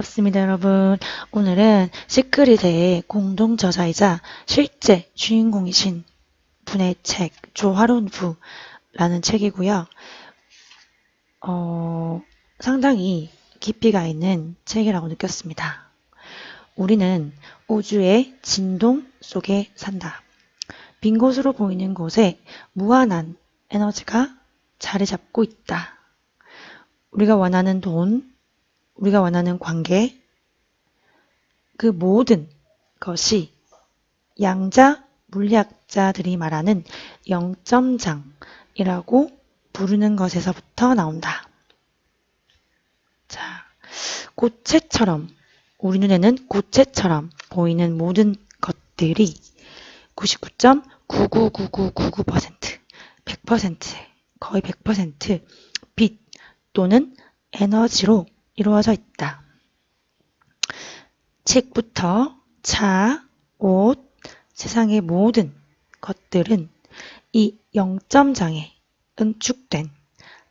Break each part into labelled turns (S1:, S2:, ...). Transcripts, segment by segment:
S1: 반갑습니다, 여러분. 오늘은 시크릿의 공동 저자이자 실제 주인공이신 분의 책, 조화론부라는 책이고요. 상당히 깊이가 있는 책이라고 느꼈습니다. 우리는 우주의 진동 속에 산다. 빈 곳으로 보이는 곳에 무한한 에너지가 자리 잡고 있다. 우리가 원하는 돈, 우리가 원하는 관계, 그 모든 것이 양자 물리학자들이 말하는 영점장이라고 부르는 것에서부터 나온다. 자, 고체처럼, 우리 눈에는 고체처럼 보이는 모든 것들이 99.999999%, 100%, 거의 100% 빛 또는 에너지로 이루어져 있다. 책부터 차, 옷, 세상의 모든 것들은 이 영점장에 응축된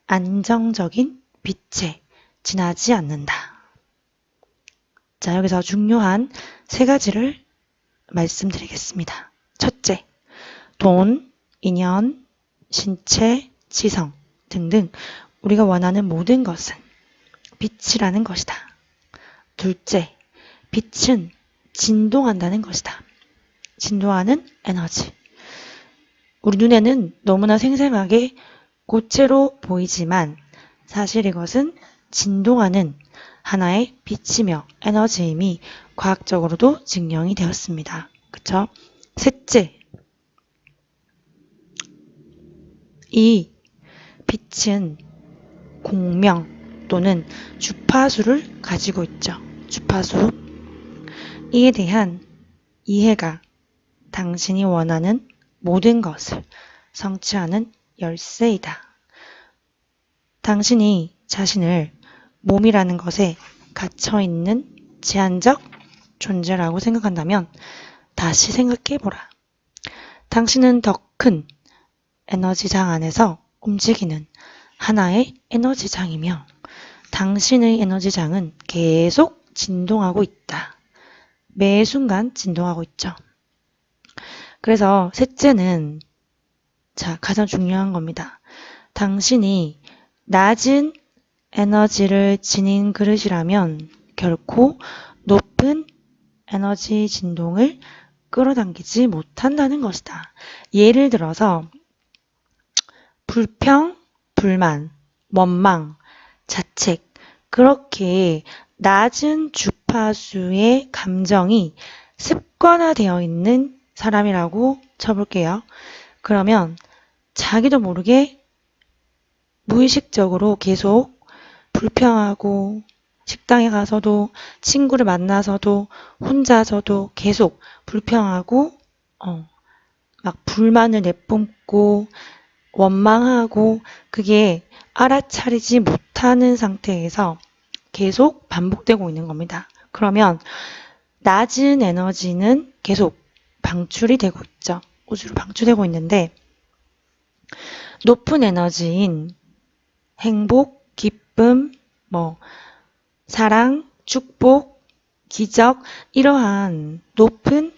S1: 안정적인 빛에 지나지 않는다. 자, 여기서 중요한 세 가지를 말씀드리겠습니다. 첫째, 돈, 인연, 신체, 지성 등등 우리가 원하는 모든 것은 빛이라는 것이다. 둘째, 빛은 진동한다는 것이다. 진동하는 에너지. 우리 눈에는 너무나 생생하게 고체로 보이지만 사실 이것은 진동하는 하나의 빛이며 에너지임이 과학적으로도 증명이 되었습니다. 그쵸? 셋째, 이 빛은 공명 또는 주파수를 가지고 있죠. 주파수. 이에 대한 이해가 당신이 원하는 모든 것을 성취하는 열쇠이다. 당신이 자신을 몸이라는 것에 갇혀있는 제한적 존재라고 생각한다면 다시 생각해보라. 당신은 더 큰 에너지장 안에서 움직이는 하나의 에너지장이며 당신의 에너지장은 계속 진동하고 있다. 매 순간 진동하고 있죠. 그래서 셋째는 가장 중요한 겁니다. 당신이 낮은 에너지를 지닌 그릇이라면 결코 높은 에너지 진동을 끌어당기지 못한다는 것이다. 예를 들어서 불평, 불만, 원망, 자책 그렇게 낮은 주파수의 감정이 습관화되어 있는 사람이라고 쳐볼게요. 그러면 자기도 모르게 무의식적으로 계속 불평하고 식당에 가서도 친구를 만나서도 혼자서도 계속 불평하고 막 불만을 내뿜고 원망하고 그게 알아차리지 못하는 상태에서 계속 반복되고 있는 겁니다. 그러면 낮은 에너지는 계속 방출이 되고 있죠. 우주로 방출되고 있는데 높은 에너지인 행복, 기쁨, 사랑, 축복, 기적 이러한 높은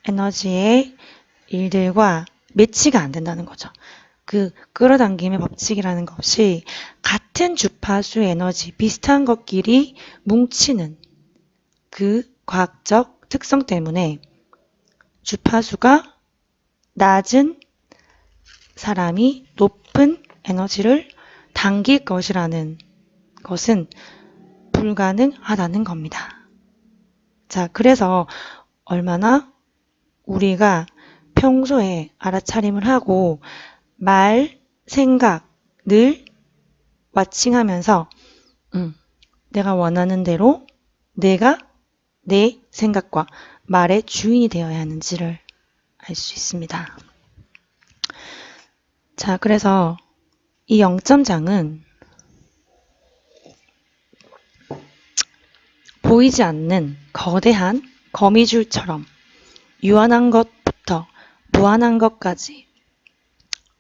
S1: 에너지의 일들과 매치가 안 된다는 거죠. 그 끌어당김의 법칙이라는 것이 같은 주파수 에너지 비슷한 것끼리 뭉치는 그 과학적 특성 때문에 주파수가 낮은 사람이 높은 에너지를 당길 것이라는 것은 불가능하다는 겁니다. 자, 그래서 얼마나 우리가 평소에 알아차림을 하고 말, 생각 늘 왓칭하면서 내가 원하는 대로 내가 내 생각과 말의 주인이 되어야 하는지를 알 수 있습니다. 자, 그래서 이 영점장은 보이지 않는 거대한 거미줄처럼 유한한 것부터 무한한 것까지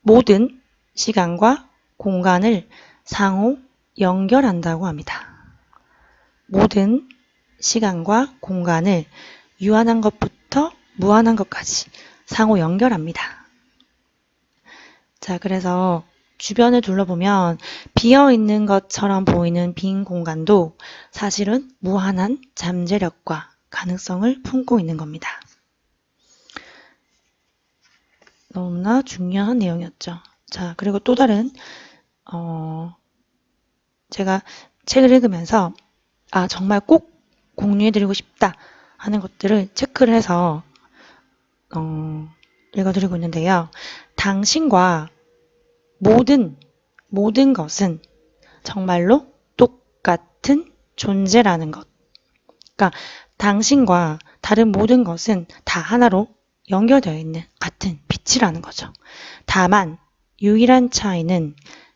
S1: 모든 시간과 공간을 상호 연결한다고 합니다. 모든 시간과 공간을 유한한 것부터 무한한 것까지 상호 연결합니다. 자, 그래서 주변을 둘러보면 비어있는 것처럼 보이는 빈 공간도 사실은 무한한 잠재력과 가능성을 품고 있는 겁니다. 너무나 중요한 내용이었죠. 자, 그리고 또 다른 제가 책을 읽으면서 정말 꼭 공유해드리고 싶다 하는 것들을 체크를 해서 읽어드리고 있는데요. 당신과 모든 것은 정말로 똑같은 존재라는 것. 그러니까 당신과 다른 모든 것은 다 하나로 연결되어 있는 같은 빛이라는 거죠. 다만 유일한 차이는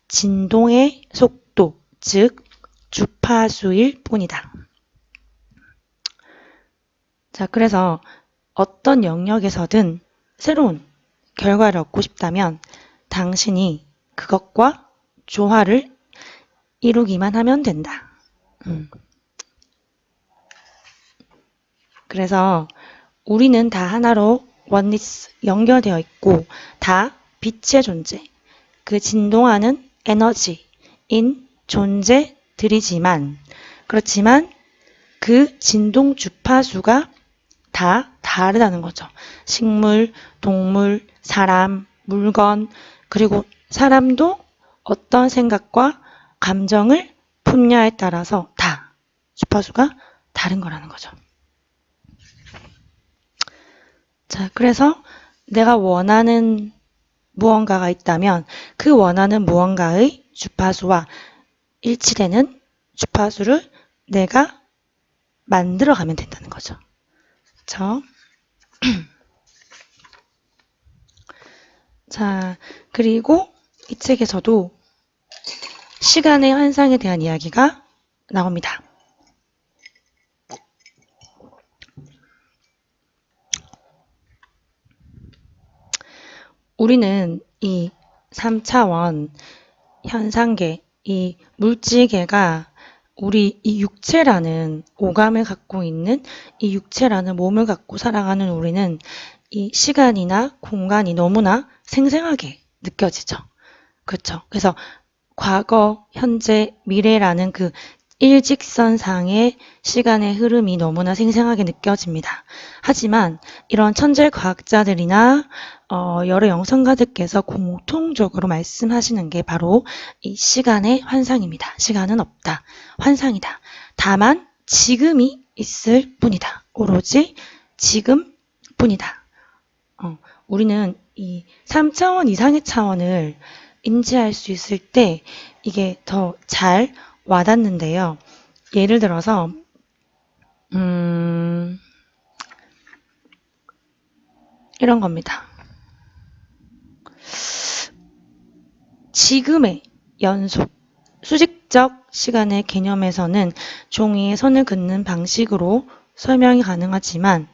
S1: 진동의 속도, 즉 주파수일 뿐이다. 자, 그래서 어떤 영역에서든 새로운 결과를 얻고 싶다면 당신이 그것과 조화를 이루기만 하면 된다. 그래서 우리는 다 하나로 원리스 연결되어 있고 다 빛의 존재, 그 진동하는 에너지인 존재들이지만 그렇지만 그 진동 주파수가 다 다르다는 거죠. 식물, 동물, 사람, 물건, 그리고 사람도 어떤 생각과 감정을 품냐에 따라서 다 주파수가 다른 거라는 거죠. 자, 그래서 내가 원하는 무언가가 있다면 그 원하는 무언가의 주파수와 일치되는 주파수를 내가 만들어가면 된다는 거죠. 그렇죠? 자, 그리고 이 책에서도 시간의 환상에 대한 이야기가 나옵니다. 우리는 이 3차원 현상계, 이 물질계가 우리 이 육체라는 오감을 갖고 있는 이 육체라는 몸을 갖고 살아가는 우리는 이 시간이나 공간이 너무나 생생하게 느껴지죠. 그렇죠. 그래서 과거, 현재, 미래라는 그 일직선상의 시간의 흐름이 너무나 생생하게 느껴집니다. 하지만 이런 천재 과학자들이나 여러 영성가들께서 공통적으로 말씀하시는 게 바로 이 시간의 환상입니다. 시간은 없다. 환상이다. 다만 지금이 있을 뿐이다. 오로지 지금뿐이다. 우리는 이 3차원 이상의 차원을 인지할 수 있을 때 이게 더 잘 와닿는데요. 예를 들어서 이런 겁니다. 지금의 연속, 수직적 시간의 개념에서는 종이에 선을 긋는 방식으로 설명이 가능하지만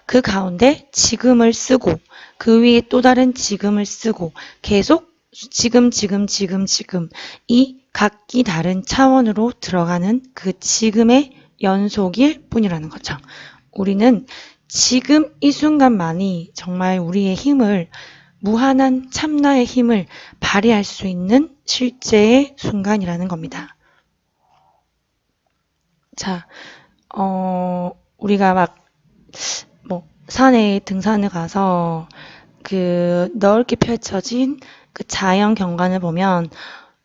S1: 그 가운데 지금을 쓰고 그 위에 또 다른 지금을 쓰고 계속 지금 이 각기 다른 차원으로 들어가는 그 지금의 연속일 뿐이라는 거죠. 우리는 지금 이 순간만이 정말 우리의 힘을 무한한 참나의 힘을 발휘할 수 있는 실제의 순간이라는 겁니다. 자, 우리가 산에 등산을 가서 그 넓게 펼쳐진 그 자연 경관을 보면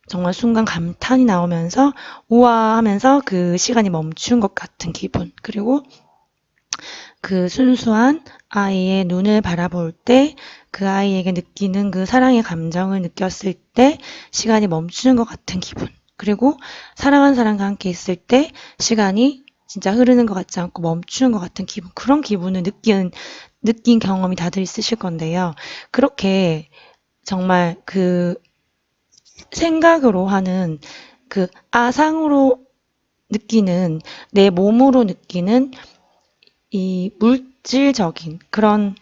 S1: 정말 순간 감탄이 나오면서 우와 하면서 그 시간이 멈춘 것 같은 기분. 그리고 그 순수한 아이의 눈을 바라볼 때 그 아이에게 느끼는 그 사랑의 감정을 느꼈을 때 시간이 멈추는 것 같은 기분. 그리고 사랑하는 사람과 함께 있을 때 시간이 진짜 흐르는 것 같지 않고 멈추는 것 같은 기분. 그런 기분을 느낀 경험이 다들 있으실 건데요. 그렇게 정말 그 생각으로 하는 그 아상으로 느끼는 내 몸으로 느끼는 이 물질적인 그런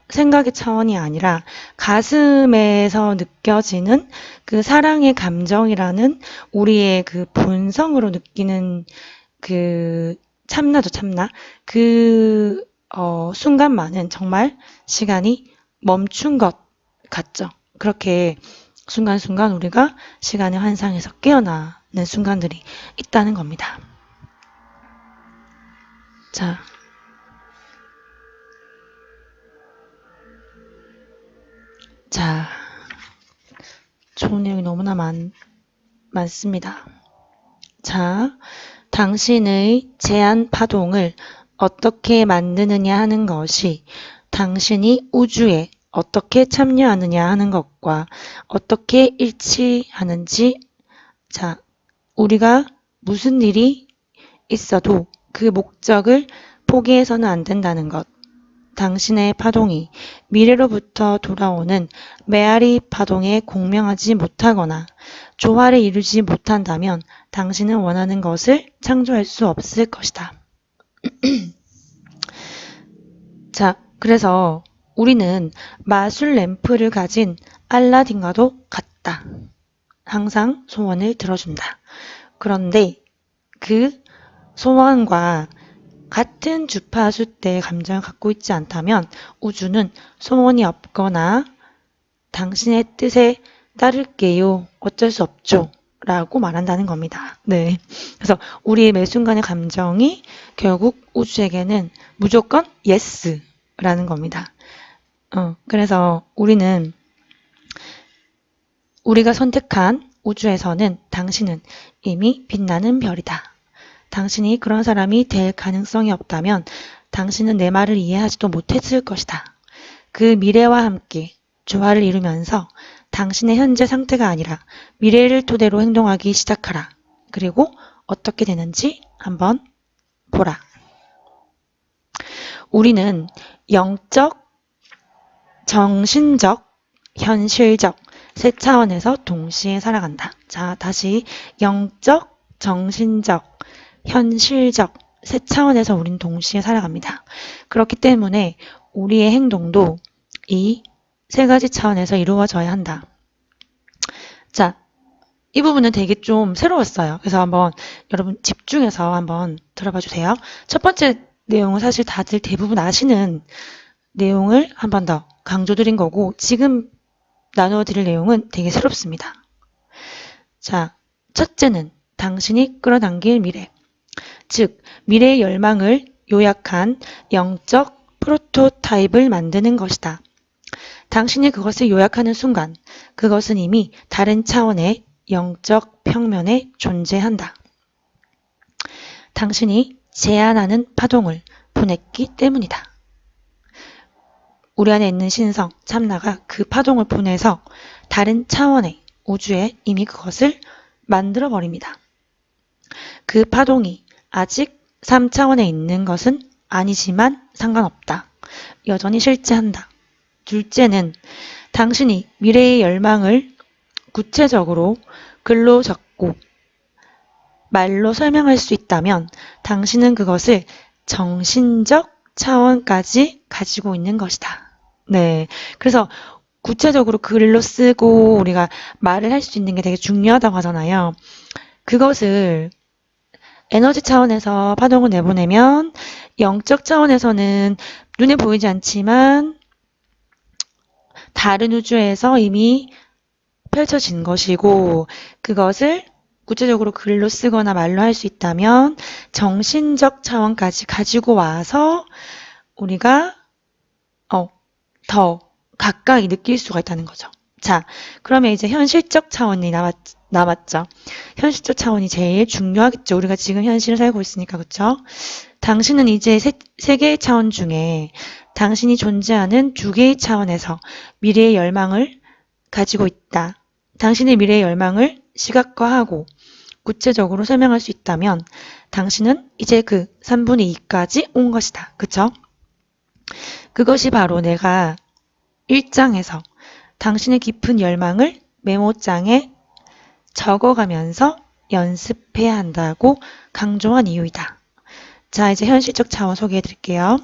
S1: 생각의 차원이 아니라 가슴에서 느껴지는 그 사랑의 감정이라는 우리의 그 본성으로 느끼는 그 참나죠, 참나. 그 순간만은 정말 시간이 멈춘 것 같죠. 그렇게 순간순간 우리가 시간의 환상에서 깨어나는 순간들이 있다는 겁니다. 자, 좋은 내용이 너무나 많습니다. 자, 당신의 제한 파동을 어떻게 만드느냐 하는 것이 당신이 우주에 어떻게 참여하느냐 하는 것과 어떻게 일치하는지, 자, 우리가 무슨 일이 있어도 그 목적을 포기해서는 안 된다는 것. 당신의 파동이 미래로부터 돌아오는 메아리 파동에 공명하지 못하거나 조화를 이루지 못한다면 당신은 원하는 것을 창조할 수 없을 것이다. 자, 그래서 우리는 마술 램프를 가진 알라딘과도 같다. 항상 소원을 들어준다. 그런데 그 소원과 같은 주파수대의 감정을 갖고 있지 않다면 우주는 소원이 없거나 당신의 뜻에 따를게요. 어쩔 수 없죠. 라고 말한다는 겁니다. 네. 그래서 우리의 매 순간의 감정이 결국 우주에게는 무조건 예스라는 겁니다. 그래서 우리가 선택한 우주에서는 당신은 이미 빛나는 별이다. 당신이 그런 사람이 될 가능성이 없다면 당신은 내 말을 이해하지도 못했을 것이다. 그 미래와 함께 조화를 이루면서 당신의 현재 상태가 아니라 미래를 토대로 행동하기 시작하라. 그리고 어떻게 되는지 한번 보라. 우리는 영적, 정신적, 현실적 세 차원에서 동시에 살아간다. 자, 다시 영적, 정신적, 현실적 세 차원에서 우린 동시에 살아갑니다. 그렇기 때문에 우리의 행동도 이 세 가지 차원에서 이루어져야 한다. 자, 이 부분은 되게 좀 새로웠어요. 그래서 한번 여러분 집중해서 한번 들어봐 주세요. 첫 번째 내용은 사실 다들 대부분 아시는 내용을 한 번 더 강조드린 거고 지금 나누어 드릴 내용은 되게 새롭습니다. 자, 첫째는 당신이 끌어당길 미래. 즉, 미래의 열망을 요약한 영적 프로토타입을 만드는 것이다. 당신이 그것을 요약하는 순간, 그것은 이미 다른 차원의 영적 평면에 존재한다. 당신이 제한하는 파동을 보냈기 때문이다. 우리 안에 있는 신성, 참나가 그 파동을 보내서 다른 차원의 우주에 이미 그것을 만들어버립니다. 그 파동이 아직 3차원에 있는 것은 아니지만 상관없다. 여전히 실제한다. 둘째는 당신이 미래의 열망을 구체적으로 글로 적고 말로 설명할 수 있다면 당신은 그것을 정신적 차원까지 가지고 있는 것이다. 네. 그래서 구체적으로 글로 쓰고 우리가 말을 할 수 있는 게 되게 중요하다고 하잖아요. 그것을 에너지 차원에서 파동을 내보내면 영적 차원에서는 눈에 보이지 않지만 다른 우주에서 이미 펼쳐진 것이고 그것을 구체적으로 글로 쓰거나 말로 할 수 있다면 정신적 차원까지 가지고 와서 우리가 더 가까이 느낄 수가 있다는 거죠. 자, 그러면 이제 현실적 차원이 남았죠. 현실적 차원이 제일 중요하겠죠. 우리가 지금 현실을 살고 있으니까, 그렇죠? 당신은 이제 세 개의 차원 중에 당신이 존재하는 2개의 차원에서 미래의 열망을 가지고 있다. 당신의 미래의 열망을 시각화하고 구체적으로 설명할 수 있다면 당신은 이제 그 3분의 2까지 온 것이다. 그쵸? 그것이 바로 내가 1장에서 당신의 깊은 열망을 메모장에 적어가면서 연습해야 한다고 강조한 이유이다. 자, 이제 현실적 차원 소개해 드릴게요.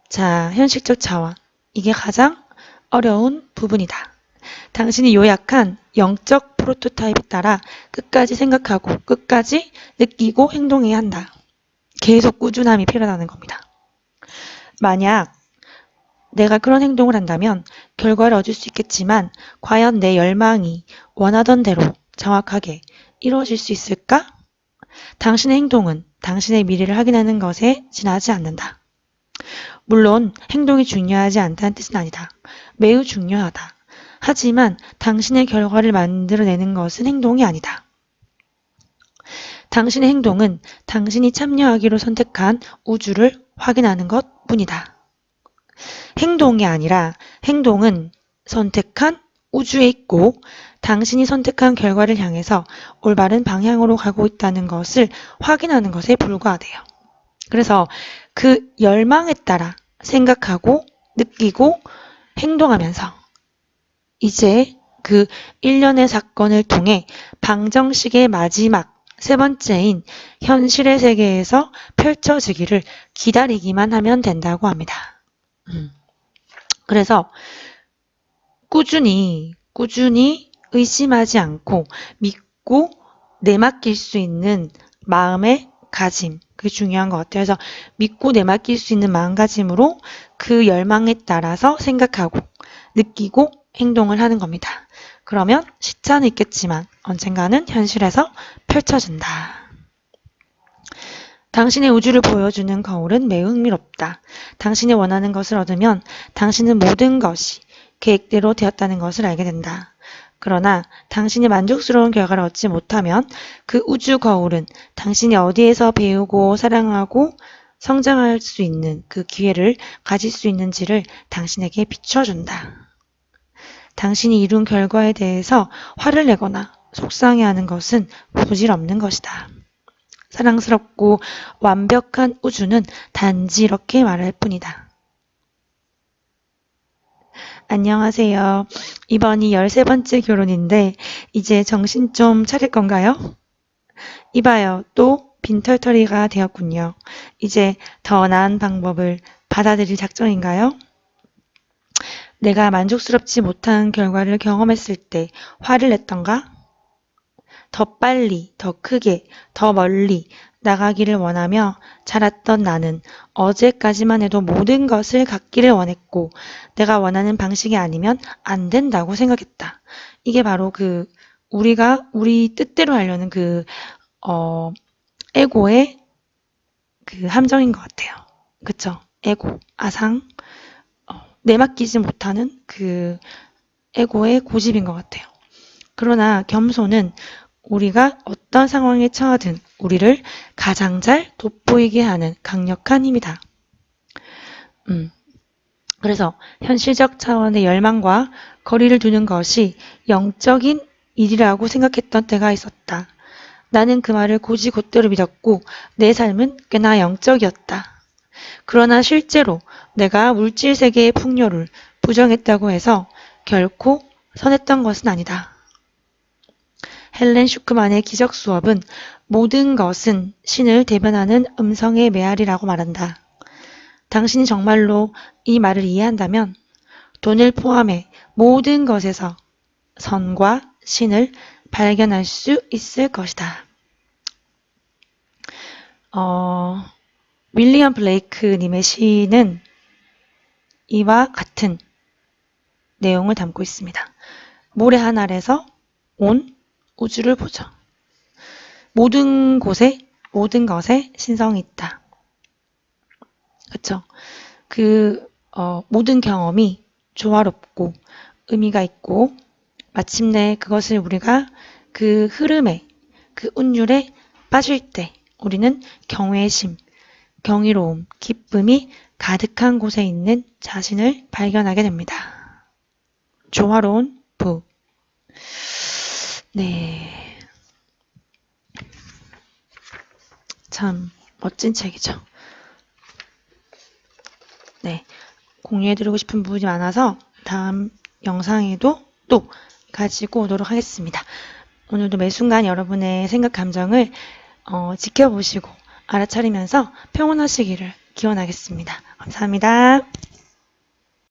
S1: 자, 현실적 차원. 이게 가장 어려운 부분이다. 당신이 요약한 영적 프로토타입에 따라 끝까지 생각하고 끝까지 느끼고 행동해야 한다. 계속 꾸준함이 필요하다는 겁니다. 만약 내가 그런 행동을 한다면 결과를 얻을 수 있겠지만 과연 내 열망이 원하던 대로 정확하게 이루어질 수 있을까? 당신의 행동은 당신의 미래를 확인하는 것에 지나지 않는다. 물론 행동이 중요하지 않다는 뜻은 아니다. 매우 중요하다. 하지만 당신의 결과를 만들어내는 것은 행동이 아니다. 당신의 행동은 당신이 참여하기로 선택한 우주를 확인하는 것 뿐이다. 행동이 아니라 행동은 선택한 우주에 있고 당신이 선택한 결과를 향해서 올바른 방향으로 가고 있다는 것을 확인하는 것에 불과하대요. 그래서 그 열망에 따라 생각하고 느끼고 행동하면서 이제 그 일련의 사건을 통해 방정식의 마지막 세 번째인 현실의 세계에서 펼쳐지기를 기다리기만 하면 된다고 합니다. 그래서 꾸준히 의심하지 않고 믿고 내맡길 수 있는 마음의 가짐, 그게 중요한 것 같아요. 그래서 믿고 내맡길 수 있는 마음가짐으로 그 열망에 따라서 생각하고 느끼고 행동을 하는 겁니다. 그러면 시차는 있겠지만 언젠가는 현실에서 펼쳐진다. 당신의 우주를 보여주는 거울은 매우 흥미롭다. 당신이 원하는 것을 얻으면 당신은 모든 것이 계획대로 되었다는 것을 알게 된다. 그러나 당신이 만족스러운 결과를 얻지 못하면 그 우주 거울은 당신이 어디에서 배우고 사랑하고 성장할 수 있는 그 기회를 가질 수 있는지를 당신에게 비춰준다. 당신이 이룬 결과에 대해서 화를 내거나 속상해하는 것은 부질없는 것이다. 사랑스럽고 완벽한 우주는 단지 이렇게 말할 뿐이다. 안녕하세요. 이번이 13번째 결혼인데 이제 정신 좀 차릴 건가요? 이봐요. 또 빈털터리가 되었군요. 이제 더 나은 방법을 받아들일 작정인가요? 내가 만족스럽지 못한 결과를 경험했을 때 화를 냈던가? 더 빨리, 더 크게, 더 멀리 나가기를 원하며 자랐던 나는 어제까지만 해도 모든 것을 갖기를 원했고 내가 원하는 방식이 아니면 안 된다고 생각했다. 이게 바로 우리가 우리 뜻대로 하려는 에고의 함정인 것 같아요. 그쵸? 에고, 아상, 내맡기지 못하는 에고의 고집인 것 같아요. 그러나 겸손은 우리가 어떤 상황에 처하든 우리를 가장 잘 돋보이게 하는 강력한 힘이다. 그래서 현실적 차원의 열망과 거리를 두는 것이 영적인 일이라고 생각했던 때가 있었다. 나는 그 말을 곧이곧대로 믿었고 내 삶은 꽤나 영적이었다. 그러나 실제로 내가 물질 세계의 풍요를 부정했다고 해서 결코 선했던 것은 아니다. 헬렌 슈크만의 기적 수업은 모든 것은 신을 대변하는 음성의 메아리라고 말한다. 당신이 정말로 이 말을 이해한다면 돈을 포함해 모든 것에서 선과 신을 발견할 수 있을 것이다. 윌리엄 블레이크님의 시는 이와 같은 내용을 담고 있습니다. 모래 한 알에서 온 우주를 보죠. 모든 곳에, 모든 것에 신성이 있다. 그쵸? 모든 경험이 조화롭고 의미가 있고 마침내 그것을 우리가 그 흐름에, 그 운율에 빠질 때 우리는 경외심, 경이로움, 기쁨이 가득한 곳에 있는 자신을 발견하게 됩니다. 조화로운 부. 네. 참 멋진 책이죠. 네. 공유해드리고 싶은 부분이 많아서 다음 영상에도 또 가지고 오도록 하겠습니다. 오늘도 매 순간 여러분의 생각, 감정을 지켜보시고 알아차리면서 평온하시기를 기원하겠습니다. 감사합니다.